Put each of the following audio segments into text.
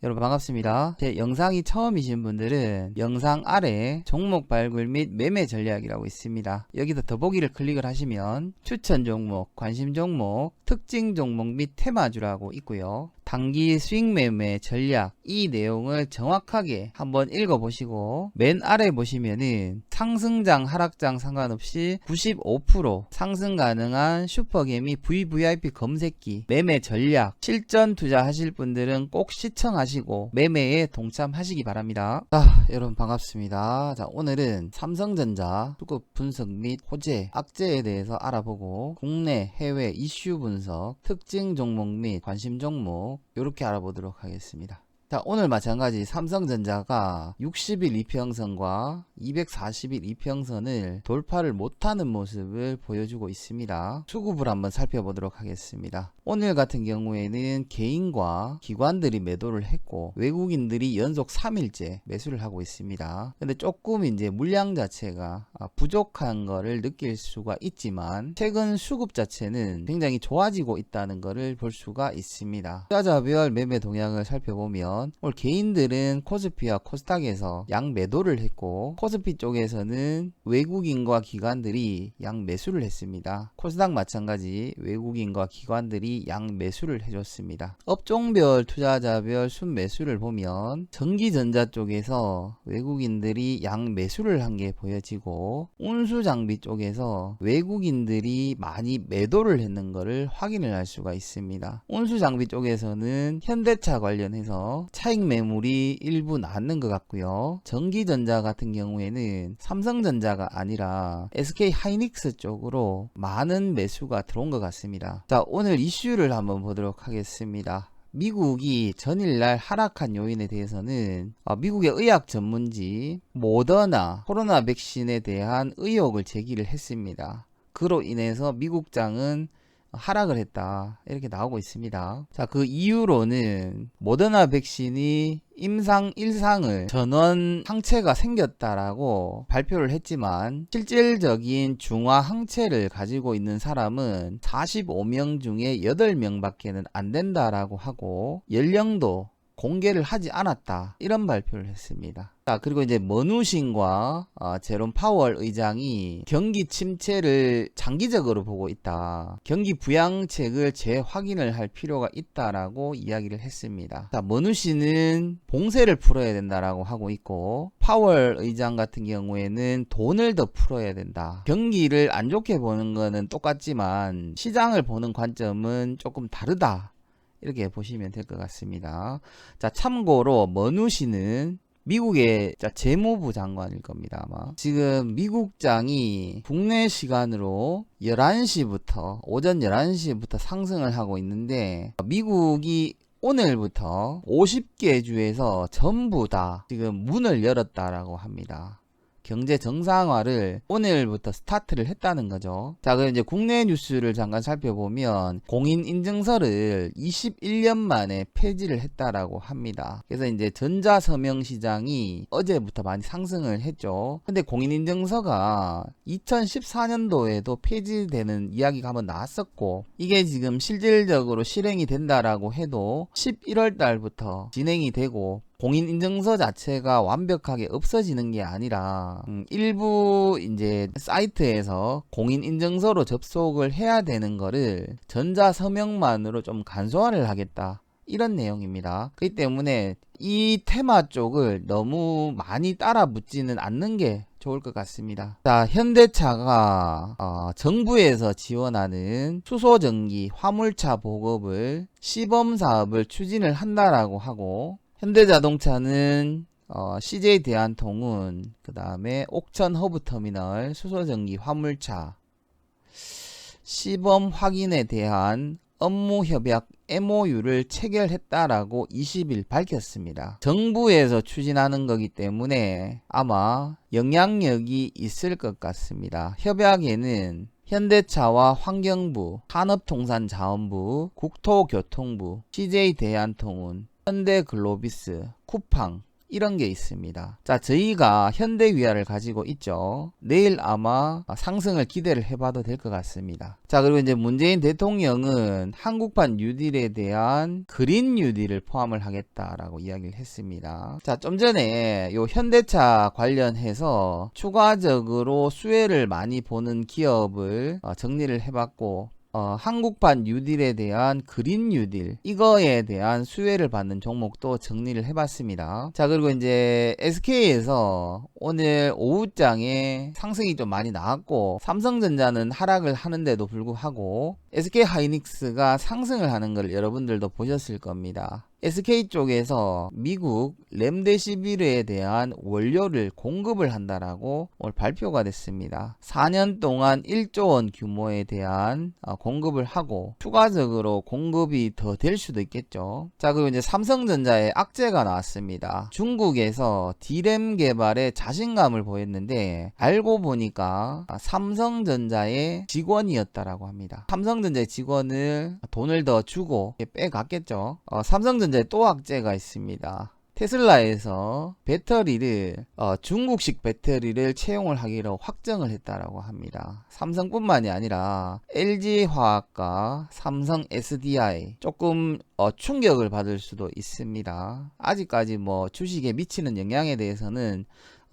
여러분 반갑습니다. 제 영상이 처음이신 분들은 영상 아래 종목 발굴 및 매매 전략이라고 있습니다. 여기서 더보기를 클릭을 하시면 추천 종목, 관심 종목, 특징 종목 및 테마주라고 있고요. 단기 수익 매매 전략, 이 내용을 정확하게 한번 읽어보시고 맨 아래 보시면은 상승장 하락장 상관없이 95% 상승 가능한 슈퍼개미 VVIP 검색기 매매 전략, 실전 투자하실 분들은 꼭 시청하시고 매매에 동참하시기 바랍니다. 여러분 반갑습니다. 오늘은 삼성전자 수급 분석 및 호재, 악재에 대해서 알아보고 국내 해외 이슈 분석, 특징 종목 및 관심 종목 이렇게 알아보도록 하겠습니다. 오늘 마찬가지 삼성전자가 60일 이평선과 240일 이평선을 돌파를 못하는 모습을 보여주고 있습니다. 수급을 한번 살펴보도록 하겠습니다. 오늘 같은 경우에는 개인과 기관들이 매도를 했고 외국인들이 연속 3일째 매수를 하고 있습니다. 근데 조금 이제 물량 자체가 부족한 거를 느낄 수가 있지만 최근 수급 자체는 굉장히 좋아지고 있다는 것을 볼 수가 있습니다. 투자자별 매매 동향을 살펴보면 오늘 개인들은 코스피와 코스닥에서 양 매도를 했고 코스피 쪽에서는 외국인과 기관들이 양 매수를 했습니다. 코스닥 마찬가지 외국인과 기관들이 양 매수를 해줬습니다. 업종별 투자자별 순매수를 보면 전기전자 쪽에서 외국인들이 양 매수를 한 게 보여지고 운수장비 쪽에서 외국인들이 많이 매도를 했는 것을 확인을 할 수가 있습니다. 운수장비 쪽에서는 현대차 관련해서 차익 매물이 일부 나왔는 것 같고요. 전기전자 같은 경우에는 삼성전자가 아니라 SK 하이닉스 쪽으로 많은 매수가 들어온 것 같습니다. 오늘 이슈를 한번 보도록 하겠습니다. 미국이 전일날 하락한 요인에 대해서는 미국의 의학 전문지 모더나 코로나 백신에 대한 의혹을 제기를 했습니다. 그로 인해서 미국장은 하락을 했다 이렇게 나오고 있습니다. 그 이유로는 모더나 백신이 임상 1상을 전원 항체가 생겼다라고 발표를 했지만 실질적인 중화 항체를 가지고 있는 사람은 45명 중에 8명 밖에는 안 된다라고 하고 연령도 공개를 하지 않았다 이런 발표를 했습니다. 그리고 이제 머누신과 제롬 파월 의장이 경기 침체를 장기적으로 보고 있다. 경기 부양책을 재확인을 할 필요가 있다라고 이야기를 했습니다. 머누신은 봉쇄를 풀어야 된다라고 하고 있고 파월 의장 같은 경우에는 돈을 더 풀어야 된다. 경기를 안 좋게 보는 거는 똑같지만 시장을 보는 관점은 조금 다르다. 이렇게 보시면 될 것 같습니다. 참고로 머누신은 미국의 재무부 장관일 겁니다. 아마 지금 미국장이 국내 시간으로 11시부터 오전 11시부터 상승을 하고 있는데 미국이 오늘부터 50개 주에서 전부 다 지금 문을 열었다라고 합니다. 경제 정상화를 오늘부터 스타트를 했다는 거죠. 그럼 이제 국내 뉴스를 잠깐 살펴보면 공인인증서를 21년 만에 폐지를 했다라고 합니다. 그래서 이제 전자서명 시장이 어제부터 많이 상승을 했죠. 근데 공인인증서가 2014년도에도 폐지되는 이야기가 한번 나왔었고 이게 지금 실질적으로 실행이 된다라고 해도 11월 달부터 진행이 되고 공인인증서 자체가 완벽하게 없어지는 게 아니라 일부 이제 사이트에서 공인인증서로 접속을 해야 되는 거를 전자서명만으로 좀 간소화를 하겠다. 이런 내용입니다. 그렇기 때문에 이 테마 쪽을 너무 많이 따라 붙지는 않는 게 좋을 것 같습니다. 현대차가 정부에서 지원하는 수소전기 화물차 보급을 시범사업을 추진을 한다라고 하고 현대자동차는 CJ 대한통운, 그 다음에 옥천 허브터미널 수소전기 화물차 시범 확인에 대한 업무협약 MOU를 체결했다라고 20일 밝혔습니다. 정부에서 추진하는 거기 때문에 아마 영향력이 있을 것 같습니다. 협약에는 현대차와 환경부, 산업통상자원부, 국토교통부, CJ 대한통운, 현대글로비스, 쿠팡 이런 게 있습니다. 자, 저희가 현대위아를 가지고 있죠. 내일 아마 상승을 기대를 해봐도 될 것 같습니다. 자, 그리고 이제 문재인 대통령은 한국판 뉴딜에 대한 그린 뉴딜을 포함을 하겠다라고 이야기를 했습니다. 자, 좀 전에 요 현대차 관련해서 추가적으로 수혜를 많이 보는 기업을 정리를 해봤고, 한국판 뉴딜에 대한 그린 뉴딜, 이거에 대한 수혜를 받는 종목도 정리를 해봤습니다. 자, 그리고 이제 SK에서 오늘 오후장에 상승이 좀 많이 나왔고, 삼성전자는 하락을 하는데도 불구하고 SK하이닉스가 상승을 하는 걸 여러분들도 보셨을 겁니다. SK 쪽에서 미국 렘데시비르에 대한 원료를 공급을 한다라고 오늘 발표가 됐습니다. 4년 동안 1조 원 규모에 대한 공급을 하고 추가적으로 공급이 더 될 수도 있겠죠. 자, 그리고 이제 삼성전자의 악재가 나왔습니다. 중국에서 D램 개발에 자신감을 보였는데 알고 보니까 삼성전자의 직원이었다라고 합니다. 삼성전자의 직원을 돈을 더 주고 빼갔겠죠. 삼성전자에 또 악재가 있습니다. 테슬라에서 배터리를 중국식 배터리를 채용을 하기로 확정을 했다라고 합니다. 삼성뿐만이 아니라 LG화학과 삼성 SDI 조금 충격을 받을 수도 있습니다. 아직까지 뭐 주식에 미치는 영향에 대해서는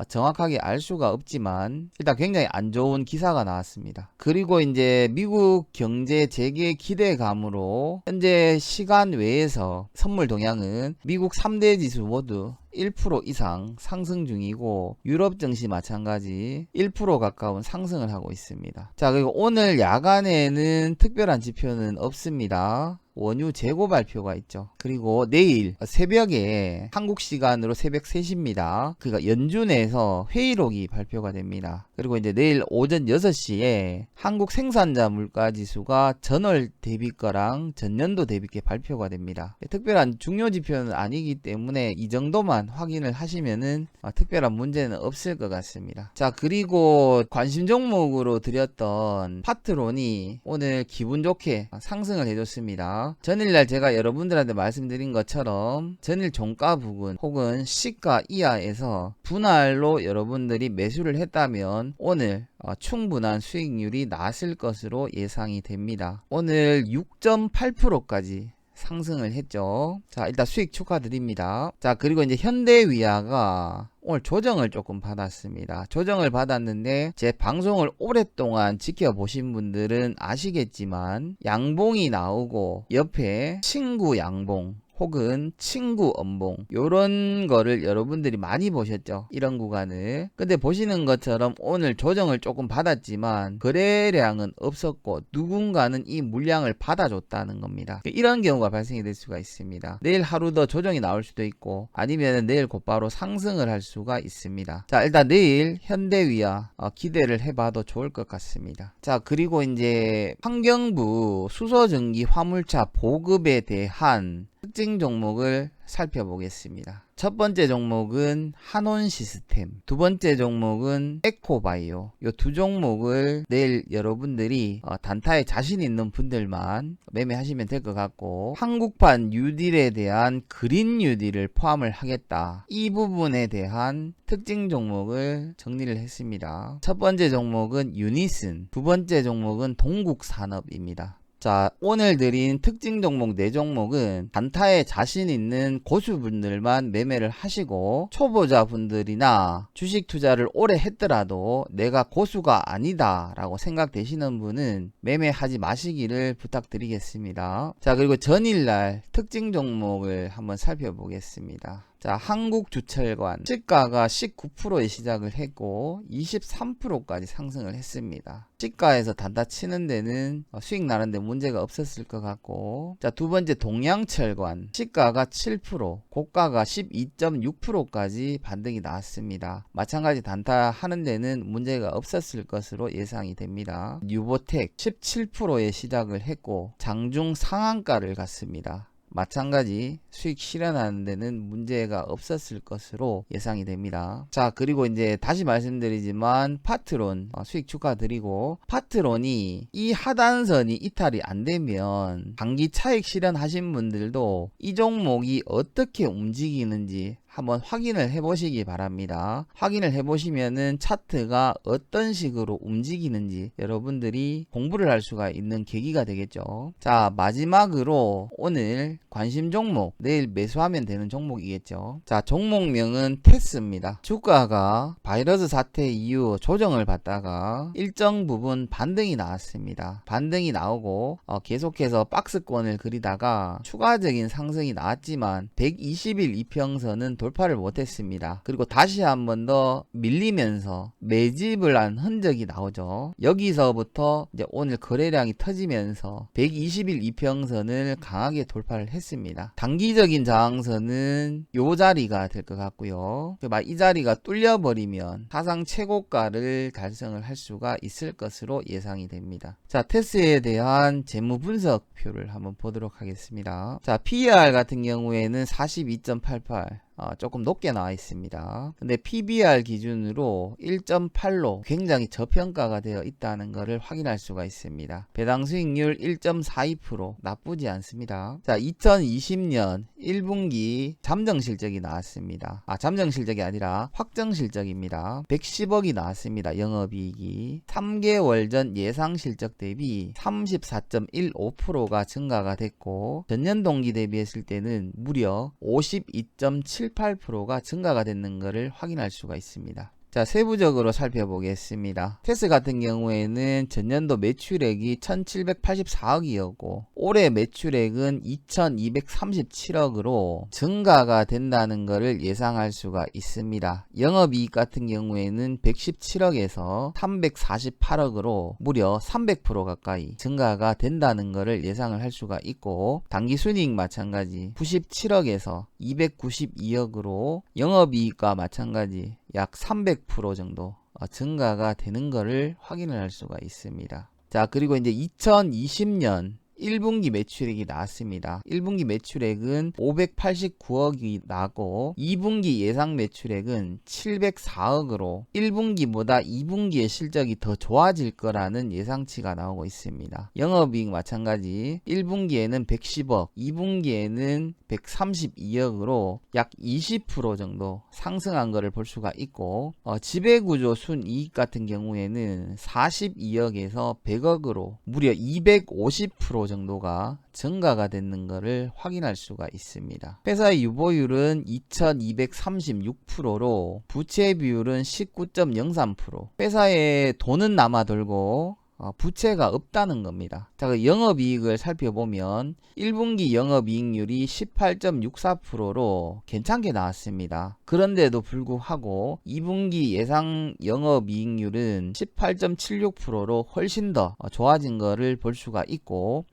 정확하게 알 수가 없지만 일단 굉장히 안 좋은 기사가 나왔습니다. 그리고 이제 미국 경제 재개 기대감으로 현재 시간 외에서 선물 동향은 미국 3대 지수 모두 1% 이상 상승 중이고 유럽 증시 마찬가지 1% 가까운 상승을 하고 있습니다. 자, 그리고 오늘 야간에는 특별한 지표는 없습니다. 원유 재고 발표가 있죠. 그리고 내일 새벽에 한국 시간으로 새벽 3시입니다. 그러니까 연준에서 회의록이 발표가 됩니다. 그리고 이제 내일 오전 6시에 한국 생산자 물가 지수가 전월 대비거랑 전년도 대비께 발표가 됩니다. 특별한 중요 지표는 아니기 때문에 이 정도만 확인을 하시면은 특별한 문제는 없을 것 같습니다. 자, 그리고 관심 종목으로 드렸던 파트론이 오늘 기분 좋게 상승을 해줬습니다. 전일날 제가 여러분들한테 말씀드린 것처럼 전일 종가 부근 혹은 시가 이하에서 분할로 여러분들이 매수를 했다면 오늘 충분한 수익률이 나왔을 것으로 예상이 됩니다. 오늘 6.8%까지 상승을 했죠. 자, 일단 수익 축하드립니다. 자, 그리고 이제 현대위아가 오늘 조정을 조금 받았습니다. 조정을 받았는데 제 방송을 오랫동안 지켜보신 분들은 아시겠지만 양봉이 나오고 옆에 친구 양봉 혹은 친구 음봉 요런 거를 여러분들이 많이 보셨죠. 이런 구간을. 근데 보시는 것처럼 오늘 조정을 조금 받았지만 거래량은 없었고 누군가는 이 물량을 받아줬다는 겁니다. 이런 경우가 발생이 될 수가 있습니다. 내일 하루 더 조정이 나올 수도 있고 아니면 내일 곧바로 상승을 할 수가 있습니다. 자, 일단 내일 현대위아 기대를 해봐도 좋을 것 같습니다. 자, 그리고 이제 환경부 수소전기 화물차 보급에 대한 특징 종목을 살펴보겠습니다. 첫 번째 종목은 한온시스템, 두 번째 종목은 에코바이오. 이 두 종목을 내일 여러분들이 단타에 자신 있는 분들만 매매하시면 될 것 같고 한국판 뉴딜에 대한 그린 뉴딜을 포함을 하겠다. 이 부분에 대한 특징 종목을 정리를 했습니다. 첫 번째 종목은 유니슨, 두 번째 종목은 동국산업입니다. 자, 오늘 드린 특징 종목 4종목은 단타에 자신 있는 고수분들만 매매를 하시고 초보자분들이나 주식 투자를 오래 했더라도 내가 고수가 아니다 라고 생각되시는 분은 매매하지 마시기를 부탁드리겠습니다. 자, 그리고 전일날 특징 종목을 한번 살펴보겠습니다. 자, 한국주철관 시가가 19%에 시작을 했고 23%까지 상승을 했습니다. 시가에서 단타 치는 데는 수익 나는데 문제가 없었을 것 같고, 자, 두 번째 동양철관 시가가 7%, 고가가 12.6%까지 반등이 나왔습니다. 마찬가지 단타 하는 데는 문제가 없었을 것으로 예상이 됩니다. 뉴보텍 17%에 시작을 했고 장중 상한가를 갔습니다. 마찬가지 수익 실현하는 데는 문제가 없었을 것으로 예상이 됩니다. 자, 그리고 이제 다시 말씀드리지만 파트론 수익 축하드리고, 파트론이 이 하단선이 이탈이 안 되면 단기 차익 실현하신 분들도 이 종목이 어떻게 움직이는지 한번 확인을 해 보시기 바랍니다. 확인을 해 보시면은 차트가 어떤 식으로 움직이는지 여러분들이 공부를 할 수가 있는 계기가 되겠죠. 자, 마지막으로 오늘 관심 종목, 내일 매수하면 되는 종목이겠죠. 자, 종목명은 테스입니다. 주가가 바이러스 사태 이후 조정을 받다가 일정 부분 반등이 나왔습니다. 반등이 나오고 계속해서 박스권을 그리다가 추가적인 상승이 나왔지만 120일 이평선은 돌파를 못했습니다. 그리고 다시 한 번 더 밀리면서 매집을 한 흔적이 나오죠. 여기서부터 이제 오늘 거래량이 터지면서 120일 이평선을 강하게 돌파를 했습니다. 단기적인 저항선은 요 자리가 될 것 같고요. 이 자리가 뚫려버리면 사상 최고가를 달성을 할 수가 있을 것으로 예상이 됩니다. 자, 테스에 대한 재무 분석표를 한번 보도록 하겠습니다. 자, PER 같은 경우에는 42.88 조금 높게 나와 있습니다. 근데 PBR 기준으로 1.8로 굉장히 저평가가 되어 있다는 것을 확인할 수가 있습니다. 배당 수익률 1.42% 나쁘지 않습니다. 자, 2020년 1분기 잠정 실적이 나왔습니다. 잠정 실적이 아니라 확정 실적입니다. 110억이 나왔습니다. 영업이익이 3개월 전 예상 실적 대비 34.15%가 증가가 됐고 전년 동기 대비했을 때는 무려 52.78%가 증가가 됐는 것을 확인할 수가 있습니다. 자, 세부적으로 살펴보겠습니다. 테스 같은 경우에는 전년도 매출액이 1784억이었고 올해 매출액은 2237억으로 증가가 된다는 것을 예상할 수가 있습니다. 영업이익 같은 경우에는 117억에서 348억으로 무려 300% 가까이 증가가 된다는 것을 예상을 할 수가 있고 당기순이익 마찬가지 97억에서 292억으로 영업이익과 마찬가지 약 300% 정도 증가가 되는 것을 확인을 할 수가 있습니다. 자, 그리고 이제 2020년 1분기 매출액이 나왔습니다. 1분기 매출액은 589억이 나고 2분기 예상 매출액은 704억으로 1분기보다 2분기의 실적이 더 좋아질 거라는 예상치가 나오고 있습니다. 영업이익 마찬가지 1분기에는 110억, 2분기에는 132억으로 약 20% 정도 상승한 것을 볼 수가 있고 지배구조 순이익 같은 경우에는 42억에서 100억으로 무려 250% 정도가 증가가 되는 것을 확인할 수가 있습니다. 회사의 유보율은 2236%로 부채 비율은 19.03%. 회사에 돈은 남아 돌고 부채가 없다는 겁니다. 자, 그 영업이익을 살펴보면 1분기 영업이익률이 18.64%로 괜찮게 나왔습니다. 그런데도 불구하고 2분기 예상 영업이익률은 18.76%로 훨씬 더 좋아진 것을 볼 수가 있고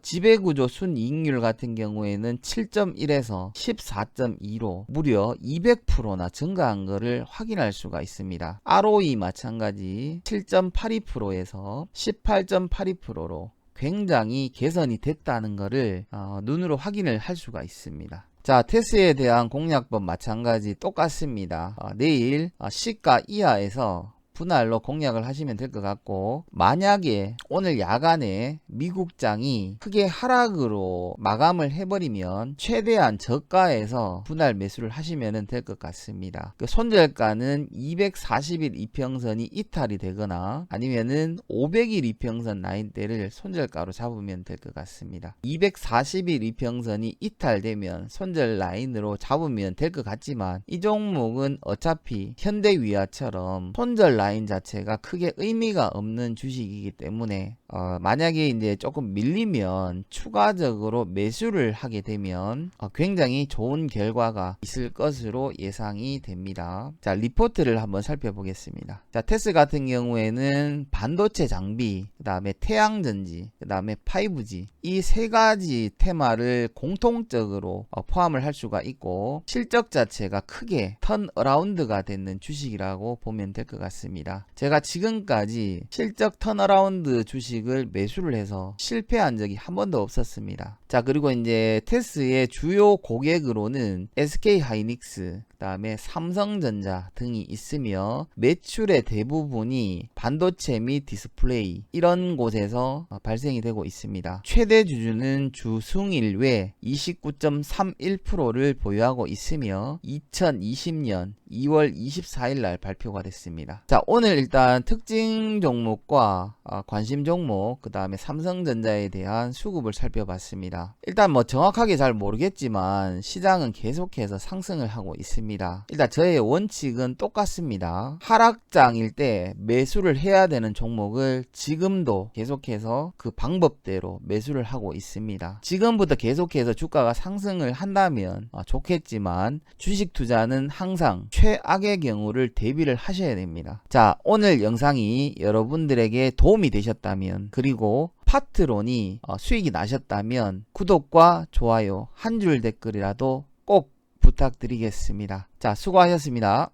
지배구조 순이익률 같은 경우에는 7.1에서 14.2로 무려 200%나 증가한 것을 확인할 수가 있습니다. ROE 마찬가지 7.82%에서 18.82%로 굉장히 개선이 됐다는 것을 눈으로 확인을 할 수가 있습니다. 자, 테스에 대한 공략법 마찬가지 똑같습니다. 내일 시가 이하에서 분할로 공략을 하시면 될 것 같고 만약에 오늘 야간에 미국장이 크게 하락으로 마감을 해버리면 최대한 저가에서 분할 매수를 하시면 될 것 같습니다. 그 손절가는 240일 이평선이 이탈이 되거나 아니면은 500일 이평선 라인대를 손절가로 잡으면 될 것 같습니다. 240일 이평선이 이탈되면 손절 라인으로 잡으면 될 것 같지만 이 종목은 어차피 현대위아처럼 손절 라인 자체가 크게 의미가 없는 주식이기 때문에 만약에 이제 조금 밀리면 추가적으로 매수를 하게 되면 굉장히 좋은 결과가 있을 것으로 예상이 됩니다. 자, 리포트를 한번 살펴보겠습니다. 자, 테스 같은 경우에는 반도체 장비, 그 다음에 태양전지, 그 다음에 5G 이 세 가지 테마를 공통적으로 포함을 할 수가 있고 실적 자체가 크게 턴어라운드가 되는 주식이라고 보면 될 것 같습니다. 제가 지금까지 실적 턴어라운드 주식을 매수를 해서 실패한 적이 한 번도 없었습니다. 자, 그리고 이제 테스의 주요 고객으로는 SK 하이닉스, 그다음에 삼성전자 등이 있으며 매출의 대부분이 반도체 및 디스플레이 이런 곳에서 발생이 되고 있습니다. 최대 주주는 주승일 외 29.31%를 보유하고 있으며 2020년 2월 24일 날 발표가 됐습니다. 자, 오늘 일단 특징 종목과 관심 종목, 그 다음에 삼성전자에 대한 수급을 살펴봤습니다. 일단 뭐 정확하게 잘 모르겠지만 시장은 계속해서 상승을 하고 있습니다. 일단 저의 원칙은 똑같습니다. 하락장일 때 매수를 해야 되는 종목을 지금도 계속해서 그 방법대로 매수를 하고 있습니다. 지금부터 계속해서 주가가 상승을 한다면 좋겠지만 주식 투자는 항상 최악의 경우를 대비를 하셔야 됩니다. 자, 오늘 영상이 여러분들에게 도움이 되셨다면, 그리고 파트론이 수익이 나셨다면 구독과 좋아요 한 줄 댓글이라도 꼭 부탁드리겠습니다. 자, 수고하셨습니다.